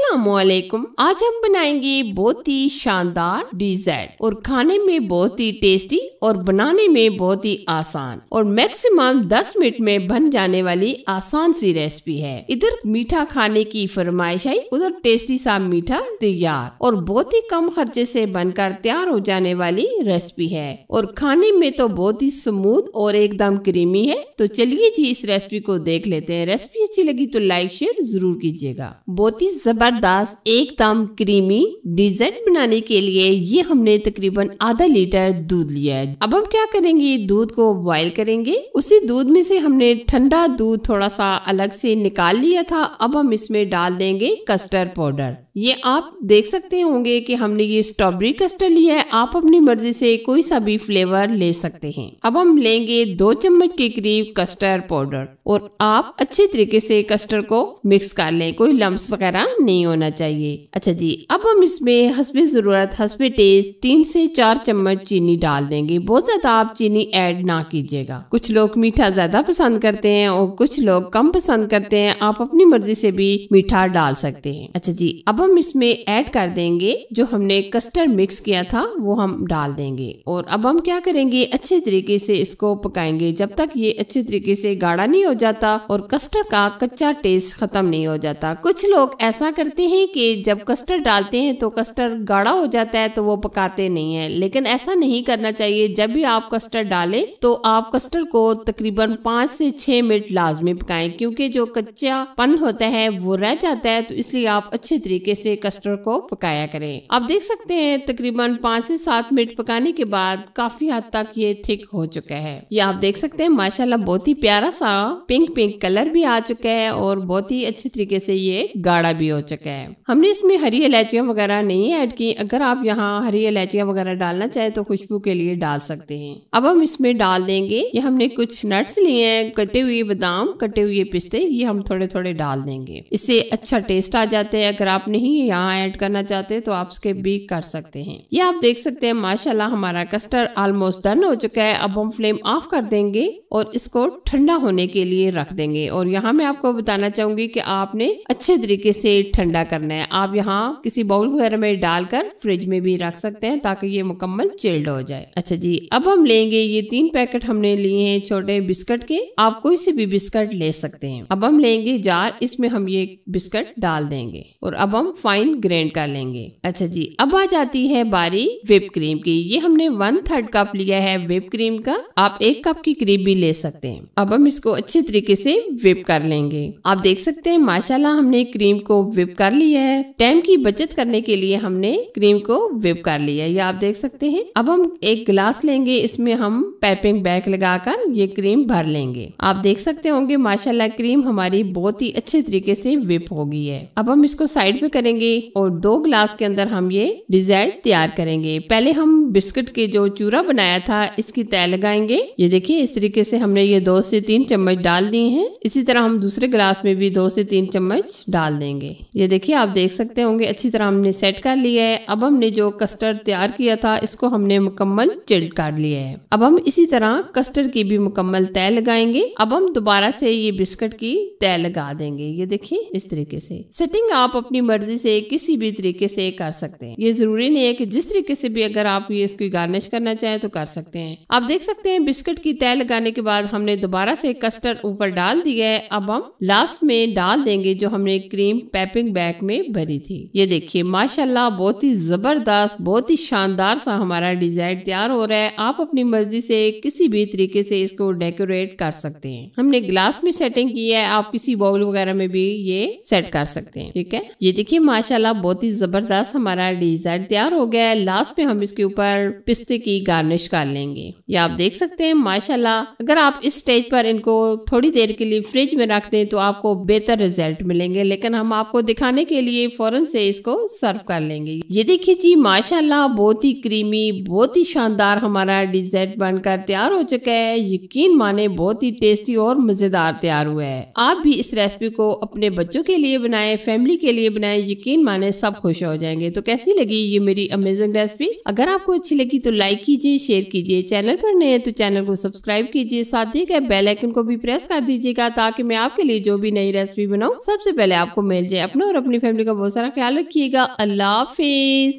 अस्सलामुअलैकुम। आज हम बनाएंगे बहुत ही शानदार डिजर्ट और खाने में बहुत ही टेस्टी और बनाने में बहुत ही आसान और मैक्सिमम 10 मिनट में बन जाने वाली आसान सी रेसिपी है। इधर मीठा खाने की फरमाइश आई, उधर टेस्टी सा मीठा तैयार और बहुत ही कम खर्चे से बनकर तैयार हो जाने वाली रेसिपी है और खाने में तो बहुत ही स्मूथ और एकदम क्रीमी है। तो चलिए जी इस रेसिपी को देख लेते हैं। रेसिपी अच्छी लगी तो लाइक शेयर जरूर कीजिएगा। बहुत ही जबरदस्त एकदम क्रीमी डिजर्ट बनाने के लिए ये हमने तकरीबन आधा लीटर दूध लिया है। अब हम क्या करेंगे, दूध को बॉईल करेंगे। उसी दूध में से हमने ठंडा दूध थोड़ा सा अलग से निकाल लिया था। अब हम इसमें डाल देंगे कस्टर्ड पाउडर। ये आप देख सकते होंगे कि हमने ये स्ट्रॉबेरी कस्टर्ड लिया है। आप अपनी मर्जी से कोई सा भी फ्लेवर ले सकते हैं। अब हम लेंगे 2 चम्मच के करीब कस्टर्ड पाउडर और आप अच्छे तरीके से कस्टर्ड को मिक्स कर लें, कोई लम्स वगैरह नहीं होना चाहिए। अच्छा जी, अब हम इसमें हस्बे जरूरत हस्बे टेस्ट 3 से 4 चम्मच चीनी डाल देंगे। बहुत ज्यादा आप चीनी ऐड ना कीजिएगा। कुछ लोग मीठा ज्यादा पसंद करते हैं और कुछ लोग कम पसंद करते हैं। आप अपनी मर्जी से भी मीठा डाल सकते हैं। अच्छा जी, अब हम इसमें ऐड कर देंगे जो हमने कस्टर्ड मिक्स किया था वो हम डाल देंगे और अब हम क्या करेंगे, अच्छे तरीके से इसको पकाएंगे जब तक ये अच्छे तरीके से गाढ़ा नहीं हो जाता और कस्टर्ड का कच्चा टेस्ट खत्म नहीं हो जाता। कुछ लोग ऐसा करते हैं कि जब कस्टर्ड डालते हैं तो कस्टर्ड गाढ़ा हो जाता है तो वो पकाते नहीं है, लेकिन ऐसा नहीं करना चाहिए। जब भी आप कस्टर्ड डालें तो आप कस्टर्ड को तकरीबन 5 से 6 मिनट लाजमी पकाएं, क्योंकि जो कच्चा पन होता है वो रह जाता है। तो इसलिए आप अच्छे तरीके से कस्टर्ड को पकाया करें। आप देख सकते हैं तकरीबन 5 से 7 मिनट पकाने के बाद काफी हद तक ये थिक हो चुका है। ये आप देख सकते हैं माशाल्लाह बहुत ही प्यारा सा पिंक कलर भी आ चुका है और बहुत ही अच्छे तरीके से ये गाढ़ा भी हो चुका है। हमने इसमें हरी इलायचियां वगैरह नहीं ऐड की। अगर आप यहाँ हरी इलायचियां वगैरह डालना चाहे तो खुशबू के लिए डाल सकते हैं। अब हम इसमें डाल देंगे, ये हमने कुछ नट्स लिए हैं, कटे हुए बादाम, कटे हुए पिस्ते, ये हम थोड़े थोड़े डाल देंगे। इससे अच्छा टेस्ट आ जाते हैं। अगर आप नहीं यहाँ ऐड करना चाहते तो आप स्किप भी कर सकते हैं। ये आप देख सकते हैं माशाल्लाह हमारा कस्टर्ड ऑलमोस्ट डन हो चुका है। अब हम फ्लेम ऑफ कर देंगे और इसको ठंडा होने के लिए रख देंगे। और यहाँ मैं आपको बताना चाहूंगी कि आपने अच्छे तरीके से ठंडा करना है। आप यहाँ किसी बाउल वगैरह में डालकर फ्रिज में भी रख सकते हैं ताकि ये मुकम्मल चिल्ड हो जाए। अच्छा जी, अब हम लेंगे ये 3 पैकेट हमने लिए हैं छोटे बिस्किट के। आप कोई से भी बिस्किट ले सकते हैं। अब हम लेंगे जार, इसमें हम ये बिस्किट डाल देंगे और अब हम फाइन ग्राइंड कर लेंगे। अच्छा जी, अब आ जाती है बारी व्हिप क्रीम की। ये हमने 1/3 कप लिया है व्हिप क्रीम का। आप 1 कप की करीब भी ले सकते हैं। अब हम इसको अच्छे तरीके से व्हिप कर लेंगे। आप देख सकते हैं माशाल्लाह हमने क्रीम को व्हिप कर लिया है। टाइम की बचत करने के लिए हमने क्रीम को व्हिप कर लिया है, ये आप देख सकते हैं। अब हम एक गिलास लेंगे, इसमें हम पाइपिंग बैग लगाकर ये क्रीम भर लेंगे। आप देख सकते होंगे माशाल्लाह क्रीम हमारी बहुत ही अच्छे तरीके से व्हिप हो गई है। अब हम इसको साइड पे करेंगे और 2 गिलास के अंदर हम ये डिजर्ट तैयार करेंगे। पहले हम बिस्किट के जो चूरा बनाया था इसकी तय लगाएंगे। ये देखिए इस तरीके से हमने ये 2 से 3 चम्मच डाल दिए हैं। इसी तरह हम दूसरे गिलास में भी 2 से 3 चम्मच डाल देंगे। ये देखिए आप देख सकते होंगे अच्छी तरह हमने सेट कर लिया है। अब हमने जो कस्टर्ड तैयार किया था इसको हमने मुकम्मल चिल्ड कर लिया है। अब हम इसी तरह कस्टर्ड की भी मुकम्मल तय लगाएंगे। अब हम दोबारा से ये बिस्किट की तय लगा देंगे। ये देखिए इस तरीके से। सेटिंग आप अपनी मर्जी से किसी भी तरीके से कर सकते हैं। ये जरूरी नहीं है कि जिस तरीके से भी अगर आप ये इसकी गार्निश करना चाहें तो कर सकते हैं। आप देख सकते हैं बिस्किट की तय लगाने के बाद हमने दोबारा से कस्टर्ड ऊपर डाल दिया है। अब हम लास्ट में डाल देंगे जो हमने क्रीम पैपिंग बैग में भरी थी। ये देखिए माशाल्लाह बहुत ही जबरदस्त, बहुत ही शानदार सा हमारा डिजाइन तैयार हो रहा है। आप अपनी मर्जी से किसी भी तरीके से इसको डेकोरेट कर सकते हैं। हमने ग्लास में सेटिंग की है, आप किसी बाउल वगैरह में भी ये सेट कर सकते हैं। ठीक है, ये देखिए माशाल्लाह बहुत ही जबरदस्त हमारा डिजाइन तैयार हो गया है। लास्ट में हम इसके ऊपर पिस्ते की गार्निश कर लेंगे। ये आप देख सकते हैं माशाल्लाह अगर आप इस स्टेज पर इनको थोड़ी देर के लिए फ्रिज में रख दें तो आपको बेहतर रिजल्ट मिलेंगे, लेकिन हम आपको दिखाने के लिए फौरन से इसको सर्व कर लेंगे। ये देखिए जी माशाल्लाह बहुत ही क्रीमी, बहुत ही शानदार हमारा डिजर्ट बनकर तैयार हो चुका है। यकीन माने बहुत ही टेस्टी और मजेदार तैयार हुआ है। आप भी इस रेसिपी को अपने बच्चों के लिए बनाएं, फैमिली के लिए बनाएं, यकीन माने सब खुश हो जाएंगे। तो कैसी लगी ये मेरी अमेजिंग रेसिपी? अगर आपको अच्छी लगी तो लाइक कीजिए, शेयर कीजिए। चैनल पर नए हैं तो चैनल को सब्सक्राइब कीजिए, साथ ही बेल आइकन को भी प्रेस कर दीजिएगा ताकि मैं आपके लिए जो भी नई रेसिपी बनाऊं सबसे पहले आपको मिल जाए। अपना और अपनी फैमिली का बहुत सारा ख्याल रखिएगा। अल्लाह हाफिज।